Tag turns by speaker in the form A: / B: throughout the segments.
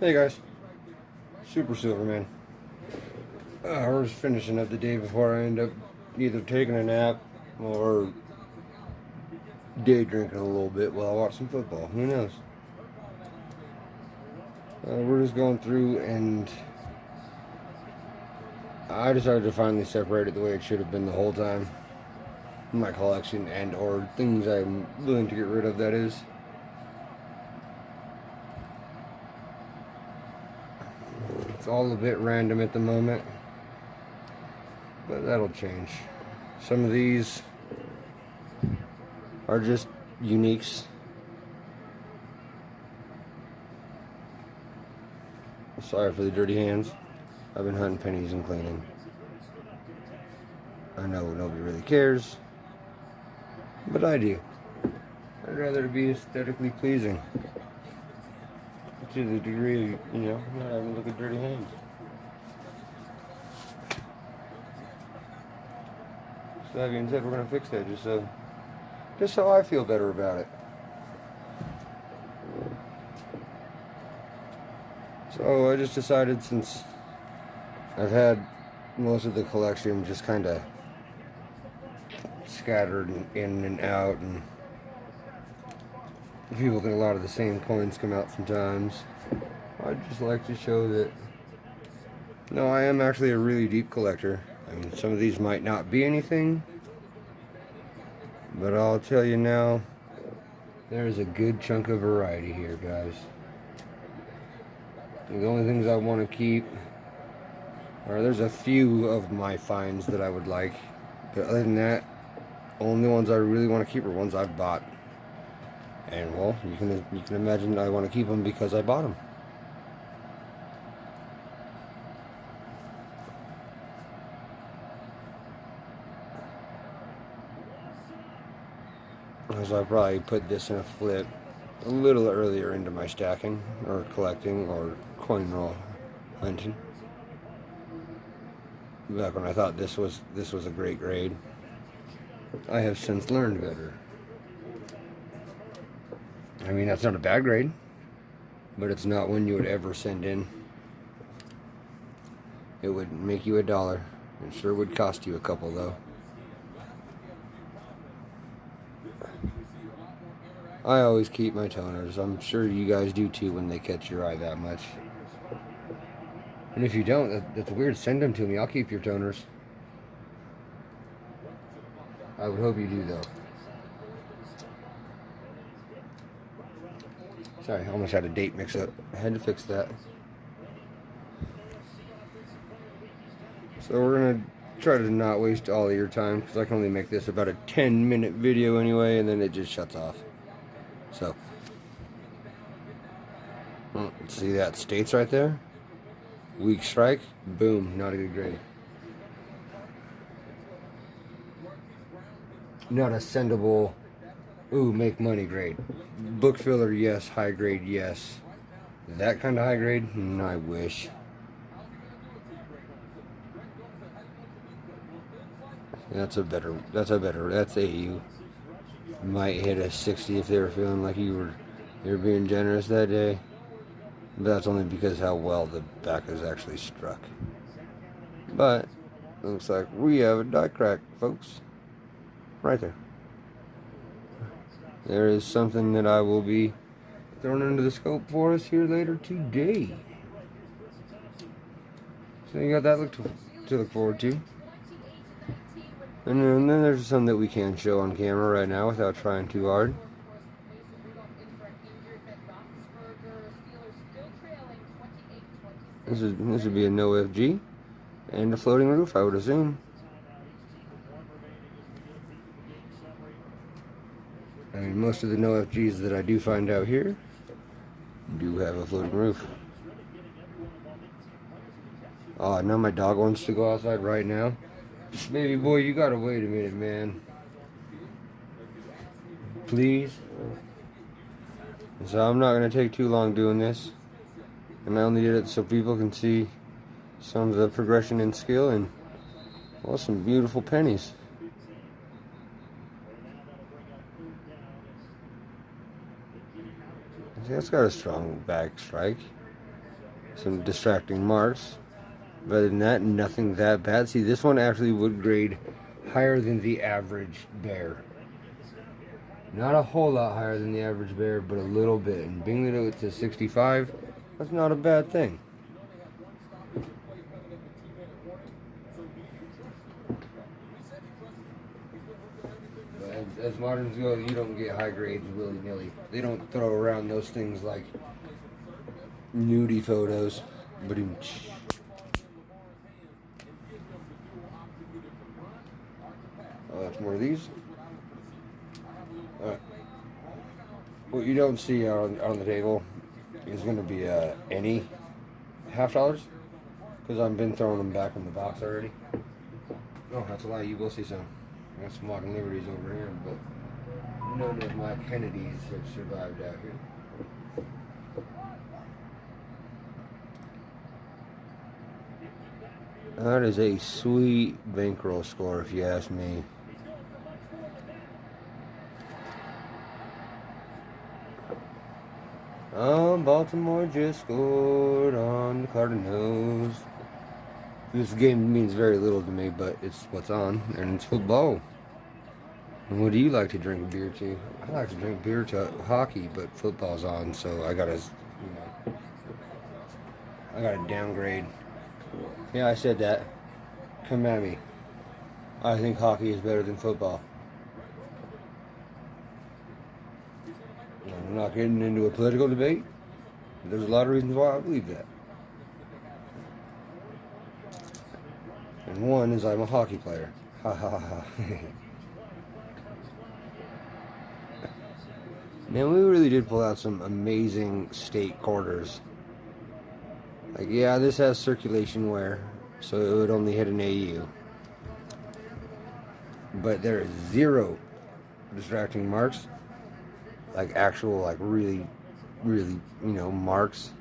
A: Hey guys, Super Silverman. We're just finishing up the day before I end up either taking a nap or day drinking a little bit while I watch some football. Who knows? We're just going through, and I decided to finally separate it the way it should have been the whole time. My collection and or things I'm willing to get rid of, that is. It's all a bit random at the moment, but that'll change. Some of these are just uniques. Sorry for the dirty hands. I've been hunting pennies and cleaning. I know nobody really cares, but I do. I'd rather it be aesthetically pleasing. To the degree, not having to look at dirty hands. So that being said, we're going to fix that just so I feel better about it. So I just decided, since I've had most of the collection just kind of scattered in and out, and people think a lot of the same coins come out sometimes, I'd just like to show that, no, I am actually a really deep collector. I mean, some of these might not be anything, but I'll tell you now, there's a good chunk of variety here, guys. The only things I want to keep there's a few of my finds that I would like, but other than that, only ones I really want to keep are ones I've bought. And well, you can imagine I want to keep them because I bought them. So I probably put this in a flip a little earlier into my stacking or collecting or coin roll hunting. Back when I thought this was a great grade. I have since learned better. I mean, that's not a bad grade, but it's not one you would ever send in. It would make you $1. It sure would cost you a couple, though. I always keep my toners. I'm sure you guys do too when they catch your eye that much. And if you don't, that's weird. Send them to me. I'll keep your toners. I would hope you do, though. Sorry, I almost had a date mix up. I had to fix that. So we're going to try to not waste all of your time, because I can only make this about a 10-minute video anyway, and then it just shuts off. So, see that states right there? Weak strike, boom, not a good grade. Not a sendable, ooh, make money grade. Book filler, yes. High grade, yes. That kind of high grade, I wish. That's AU. Might hit a 60 if they were feeling like you were being generous that day. But that's only because how well the back is actually struck. But looks like we have a die crack, folks. Right there. There is something that I will be throwing into the scope for us here later today. So you got that to look forward to. And then there's some that we can show on camera right now without trying too hard. This would be a no FG and a floating roof, I would assume. I mean, most of the no FGs that I do find out here do have a floating roof. Oh, now my dog wants to go outside right now. Baby boy, you gotta wait a minute, man. Please. So I'm not gonna take too long doing this. And I only did it so people can see some of the progression in skill and, well, some beautiful pennies. See, that's got a strong back strike. some distracting marks. But other than that, nothing that bad. See, this one actually would grade higher than the average bear. Not a whole lot higher than the average bear, but a little bit. And being that it's a 65, that's not a bad thing. But as moderns go, you don't get high grades willy-nilly. They don't throw around those things like nudie photos. But oh, that's more of these. Alright. What you don't see on the table is going to be any $half, because I've been throwing them back in the box already. Oh, that's a lie. You will see some. I got some Walking Liberties over here, but none of my Kennedys have survived out here. That is a sweet bankroll score, if you ask me. Oh, Baltimore just scored on the Cardinals. This game means very little to me, but it's what's on, and it's football. And what do you like to drink beer to? I like to drink beer to hockey, but football's on, so I gotta, I gotta downgrade. Yeah, I said that. Come at me. I think hockey is better than football. I'm not getting into a political debate. There's a lot of reasons why I believe that. And one is I'm a hockey player. Ha ha ha. Man, we really did pull out some amazing state quarters. Like, yeah, this has circulation wear, so it would only hit an AU. But there is zero distracting marks. Like actual, like really, marks.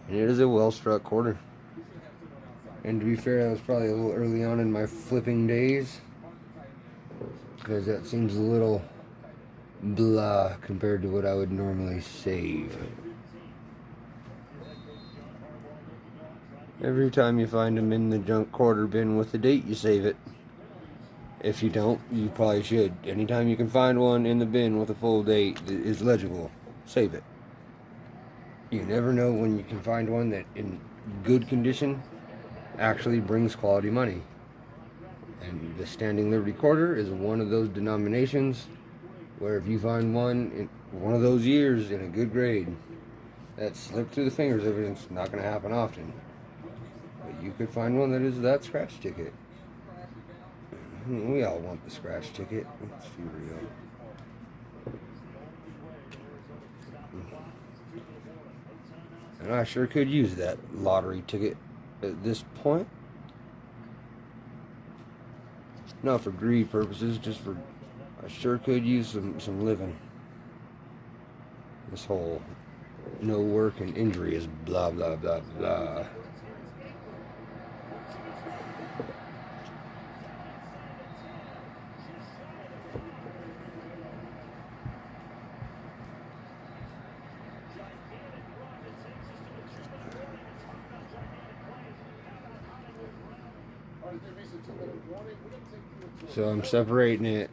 A: And it is a well-struck quarter. And to be fair, that was probably a little early on in my flipping days, because that seems a little blah compared to what I would normally save. Every time you find them in the junk quarter bin with the date, you save it. If you don't, you probably should. Anytime you can find one in the bin with a full date that is legible, save it. You never know when you can find one that in good condition actually brings quality money. And the Standing Liberty Quarter is one of those denominations where if you find one in one of those years in a good grade that slipped through the fingers of it, it's not going to happen often. But you could find one that is that scratch ticket. We all want the scratch ticket. Let's be real. And I sure could use that lottery ticket at this point. Not for greed purposes, just for... I sure could use some living. This whole no work and injury is blah, blah, blah, blah. So I'm separating it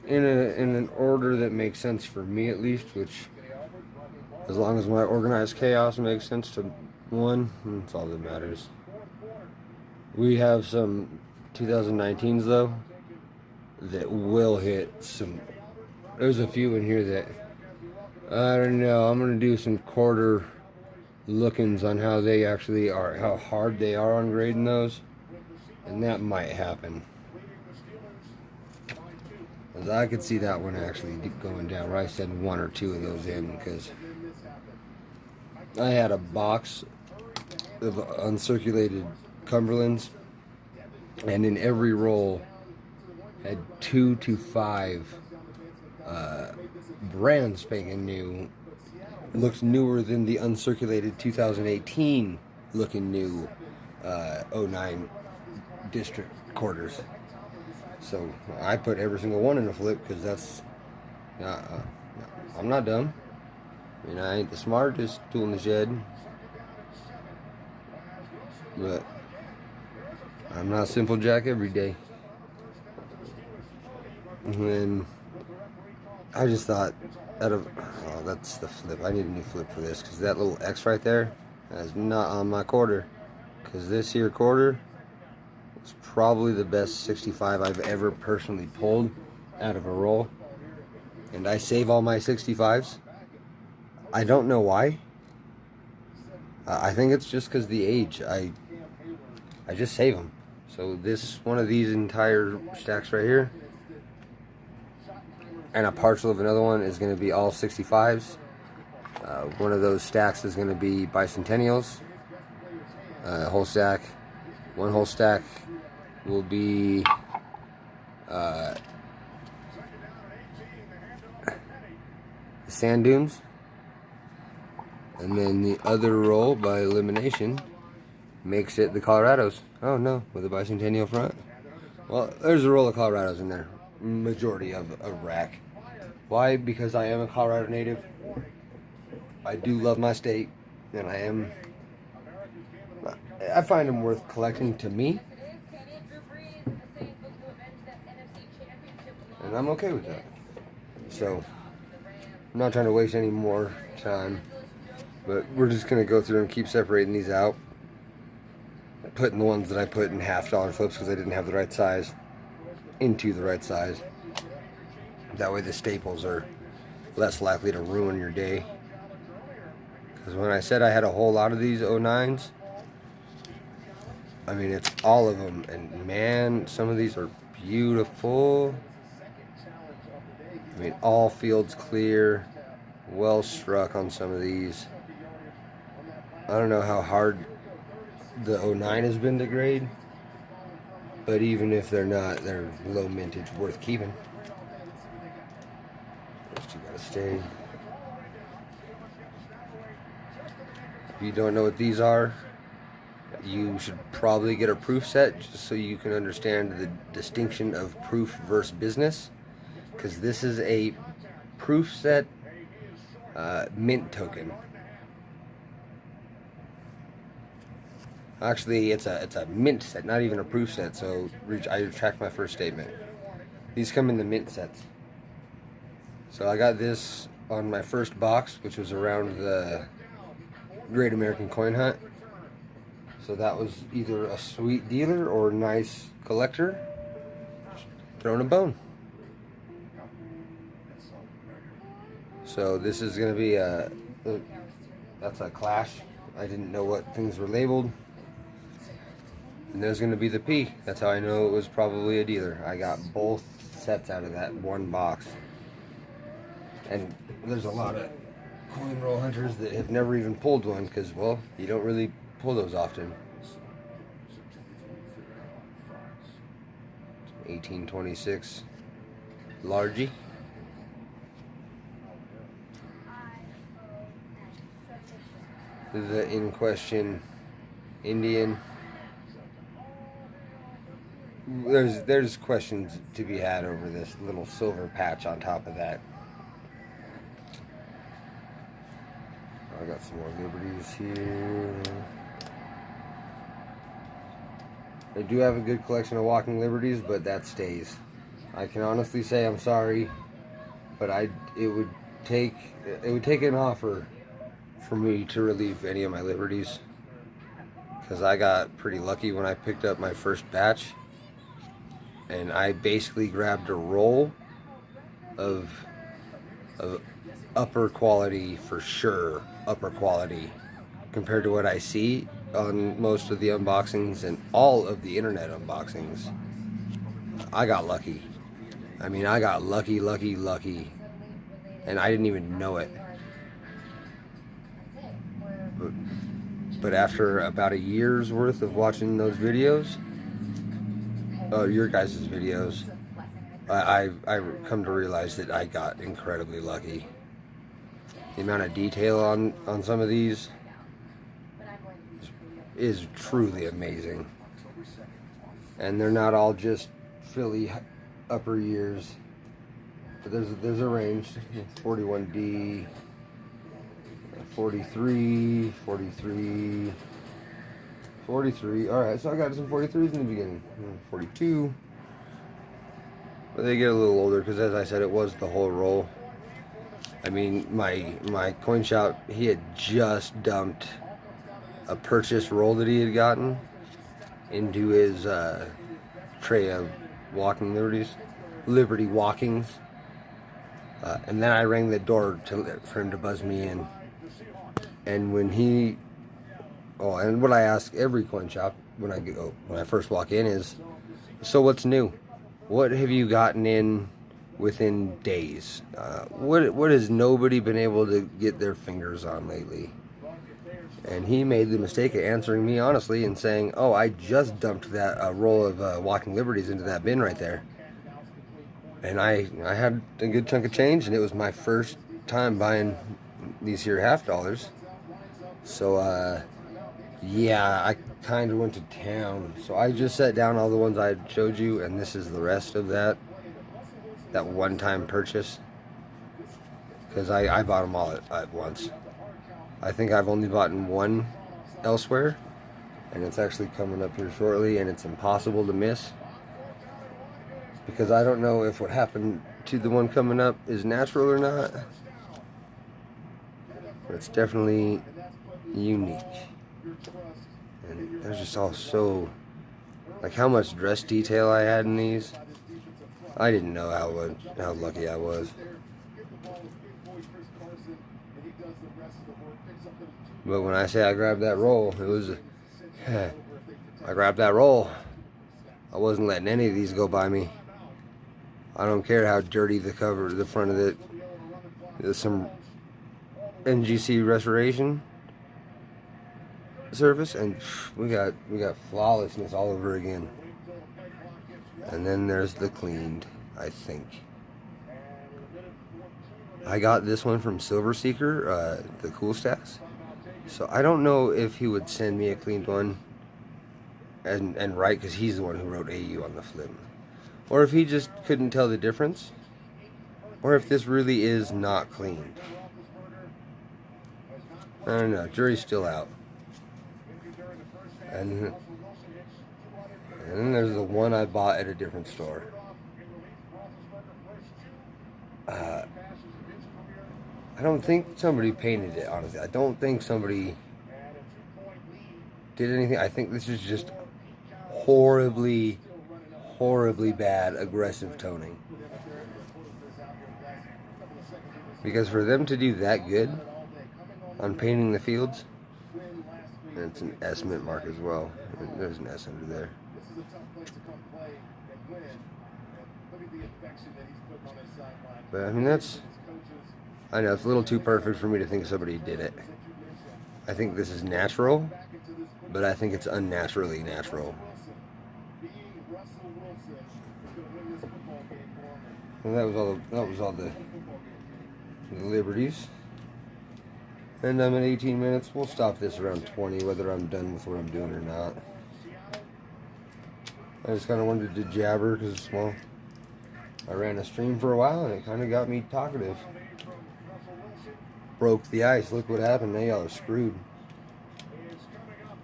A: in an order that makes sense for me, at least, which, as long as my organized chaos makes sense to one, that's all that matters. We have some 2019s though that will hit some. There's a few in here that I don't know. I'm gonna do some quarter look-ins on how they actually are, how hard they are on grading those, and that might happen. I could see that one actually going down. Right, I said one or two of those in because I had a box of uncirculated Cumberlands, and in every roll had 2 to 5 brand spanking new, looked newer than the uncirculated 2018 looking new 09 district quarters. So I put every single one in a flip because that's, I'm not dumb. I mean, I ain't the smartest tool in the shed. But I'm not Simple Jack every day. And then I just thought, oh, that's the flip. I need a new flip for this, because that little X right there is not on my quarter. Because this here quarter was probably the best 65 I've ever personally pulled out of a roll. And I save all my 65s. I don't know why. I think it's just because the age. I just save them. So this one of these entire stacks right here, and a partial of another one, is going to be all 65s. One of those stacks is going to be bicentennials. Whole stack. One whole stack will be the sand dunes. And then the other roll, by elimination, makes it the Colorados. Oh no, with a bicentennial front. Well, there's a roll of Colorados in there. Majority of a rack. Why? Because I am a Colorado native. I do love my state, and I find them worth collecting to me. And I'm okay with that. So, I'm not trying to waste any more time. But we're just going to go through and keep separating these out. Putting the ones that I put in $50 flips because I didn't have the right size into the right size. That way the staples are less likely to ruin your day. Because when I said I had a whole lot of these 09s, I mean, it's all of them. And man, some of these are beautiful. I mean, all fields clear. Well struck on some of these. I don't know how hard the 09 has been to grade, but even if they're not, they're low mintage, worth keeping. Those two gotta stay. If you don't know what these are, you should probably get a proof set just so you can understand the distinction of proof versus business, because this is a proof set mint token. Actually, it's a mint set, not even a proof set, so I retract my first statement. These come in the mint sets. So I got this on my first box, which was around the Great American Coin Hunt. So that was either a sweet dealer or a nice collector throwing a bone. So this is going to be that's a Clash. I didn't know what things were labeled. And there's going to be the P. That's how I know it was probably a dealer. I got both sets out of that one box. And there's a lot of coin roll hunters that have never even pulled one because, well, you don't really pull those often. 1826 Largy. The in question Indian. There's questions to be had over this little silver patch on top of that. I got some more Liberties here. I do have a good collection of walking Liberties, but that stays. I can honestly say I'm sorry, but it would take an offer for me to relieve any of my Liberties, because I got pretty lucky when I picked up my first batch, and I basically grabbed a roll of upper quality, for sure, upper quality, compared to what I see on most of the unboxings and all of the internet unboxings. I got lucky. I mean, I got lucky, and I didn't even know it. But after about a year's worth of watching those videos, your guys' videos, I come to realize that I got incredibly lucky. The amount of detail on some of these is truly amazing. And they're not all just Philly upper years. But there's a range. 41D, 43, 43, 43. Alright, so I got some 43s in the beginning. 42. But they get a little older because, as I said, it was the whole roll. I mean, my coin shop, he had just dumped a purchase roll that he had gotten into his tray of Liberty Walkings. And then I rang the door for him to buzz me in. And when and what I ask every coin shop when I first walk in is, so what's new? What have you gotten in within days? What has nobody been able to get their fingers on lately? And he made the mistake of answering me honestly and saying, oh, I just dumped that roll of Walking Liberties into that bin right there. And I had a good chunk of change, and it was my first time buying these here $half. So, yeah, I kind of went to town. So I just set down all the ones I showed you, and this is the rest of that one-time purchase. Because I bought them all at once. I think I've only bought one elsewhere, and it's actually coming up here shortly, and it's impossible to miss. Because I don't know if what happened to the one coming up is natural or not. But it's definitely unique. And they're just all so... Like how much dress detail I had in these. I didn't know how lucky I was. But when I say I grabbed that roll, it was... I grabbed that roll. I wasn't letting any of these go by me. I don't care how dirty the front of it. There's some NGC restoration surface, and we got flawlessness all over again. And then there's the cleaned, I think. I got this one from Silver Seeker, the Cool Stacks. So I don't know if he would send me a cleaned one and write, because he's the one who wrote AU on the flip. Or if he just couldn't tell the difference. Or if this really is not cleaned. I don't know. Jury's still out. And then there's the one I bought at a different store. I don't think somebody painted it, honestly. I don't think somebody did anything. I think this is just horribly bad aggressive toning. Because for them to do that good on painting the fields, and it's an S mint mark as well. There's an S under there. But I mean, I know it's a little too perfect for me to think somebody did it. I think this is natural, but I think it's unnaturally natural. And that was all the Liberties. And I'm at 18 minutes. We'll stop this around 20, whether I'm done with what I'm doing or not. I just kind of wanted to jabber because, well, I ran a stream for a while and it kind of got me talkative. Broke the ice. Look what happened. Now y'all are screwed.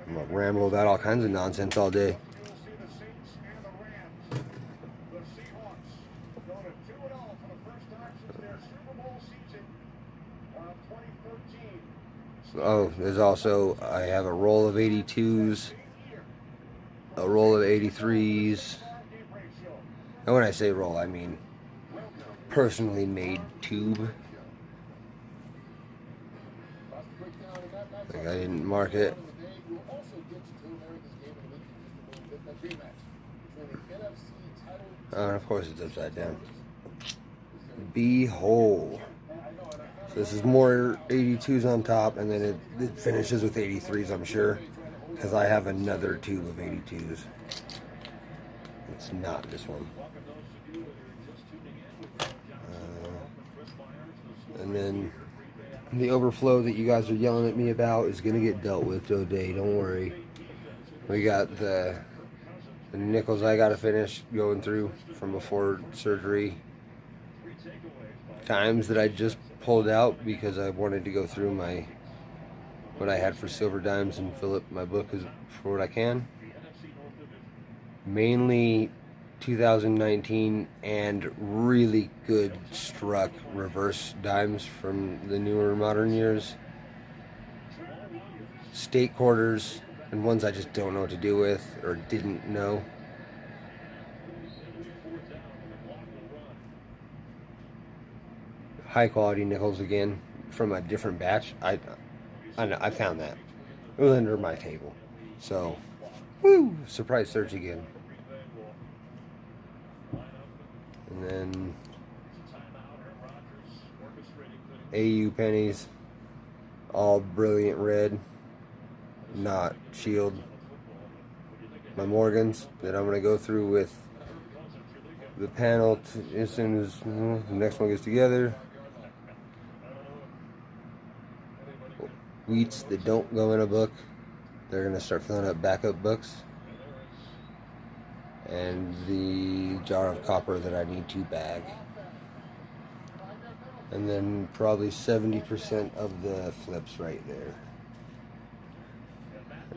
A: I'm gonna ramble about all kinds of nonsense all day. Oh, there's also, I have a roll of 82s, a roll of 83s. And when I say roll, I mean personally made tube. Like I didn't mark it. Oh, and of course it's upside down. Behold. So this is more 82s on top, and then it finishes with 83s, I'm sure, because I have another tube of 82s. It's not this one. And then the overflow that you guys are yelling at me about is going to get dealt with today, don't worry. We got the nickels I got to finish going through from before surgery. Times that I just pulled out because I wanted to go through my what I had for silver dimes and fill up my book for what I can. Mainly 2019 and really good struck reverse dimes from the newer modern years. State quarters and ones I just don't know what to do with or didn't know. High quality nickels again from a different batch. I found that. It was under my table. So, woo! Surprise search again. And then AU pennies, all brilliant red, not shield. My Morgans that I'm going to go through with the panel as soon as the next one gets together. Wheats that don't go in a book, they're going to start filling up backup books. And the jar of copper that I need to bag. And then probably 70% of the flips right there.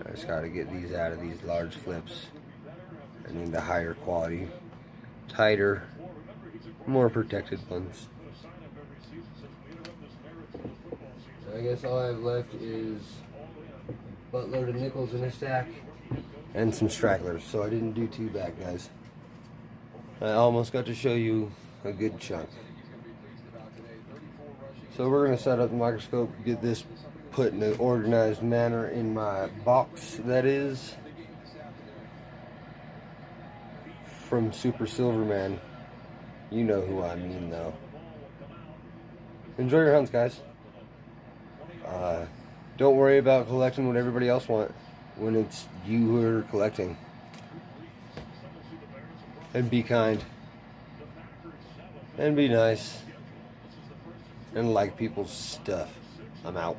A: I just got to get these out of these large flips. I need the higher quality, tighter, more protected ones. I guess all I have left is a buttload of nickels in a stack and some stragglers, so I didn't do too bad, guys. I almost got to show you a good chunk. So we're going to set up the microscope, get this put in an organized manner in my box, that is from Super Silverman. You know who I mean, though. Enjoy your hunts, guys. Don't worry about collecting what everybody else wants when it's you who are collecting. And be kind. And be nice. And like people's stuff. I'm out.